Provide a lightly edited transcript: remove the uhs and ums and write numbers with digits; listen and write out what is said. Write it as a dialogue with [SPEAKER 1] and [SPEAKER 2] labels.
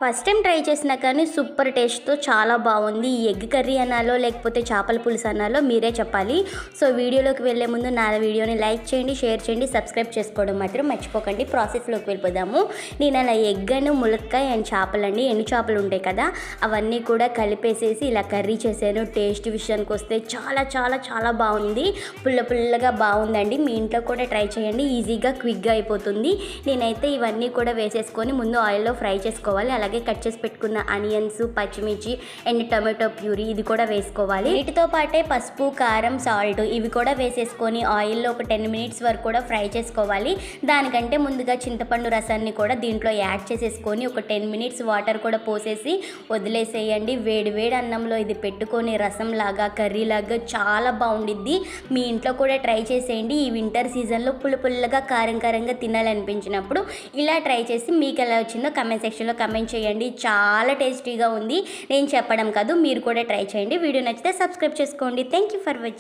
[SPEAKER 1] First time try చేసినా కానీ super టేస్ట్తో చాలా బాగుంది. ఈ ఎగ్ కర్రీ అనాలో లేకపోతే చేపల పులుసు అనాలో మీరే చెప్పాలి. సో వీడియోలోకి వెళ్ళే ముందు నా వీడియోని లైక్ చేయండి, షేర్ చేయండి, సబ్స్క్రైబ్ చేసుకోవడం మాత్రం మర్చిపోకండి. ప్రాసెస్లోకి వెళ్ళిపోదాము. నేను అలా ఎగ్ అని ములక్కాయ అండ్ చేపలండి, ఎండు చేపలు ఉంటాయి కదా, అవన్నీ కూడా కలిపేసేసి ఇలా కర్రీ చేశాను. టేస్ట్ విషయానికి వస్తే చాలా చాలా చాలా బాగుంది. పుల్లగా బాగుందండి. మీ ఇంట్లో కూడా ట్రై చేయండి, ఈజీగా క్విక్గా అయిపోతుంది. నేనైతే ఇవన్నీ కూడా వేసేసుకొని ముందు ఆయిల్లో ఫ్రై చేసుకోవాలి. అలాగే కట్ చేసి పెట్టుకున్న ఆనియన్స్, పచ్చిమిర్చి అండ్ టొమాటో ప్యూరీ ఇది కూడా వేసుకోవాలి. వీటితో పాటే పసుపు, కారం, సాల్ట్ ఇవి కూడా వేసేసుకొని ఆయిల్లో ఒక 10 మినిట్స్ వరకు కూడా ఫ్రై చేసుకోవాలి. దానికంటే ముందుగా చింతపండు రసాన్ని కూడా దీంట్లో యాడ్ చేసేసుకొని ఒక 10 మినిట్స్ వాటర్ కూడా పోసేసి వదిలేసేయండి. వేడి వేడి అన్నంలో ఇది పెట్టుకొని రసంలాగా, కర్రీలాగా చాలా బాగుండిద్ది. మీ ఇంట్లో కూడా ట్రై చేసేయండి. ఈ వింటర్ సీజన్లో పుల్లగా కారంగా తినాలనిపించినప్పుడు ఇలా ట్రై చేసి మీకు ఎలా వచ్చిందో కమెంట్ సెక్షన్లో కమెంట్ చేయండి. చాలా టేస్టీగా ఉంది. నేను చెప్పడం కాదు, మీరు కూడా ట్రై చేయండి. వీడియో నచ్చితే సబ్స్క్రైబ్ చేసుకోండి. Thank you for watching.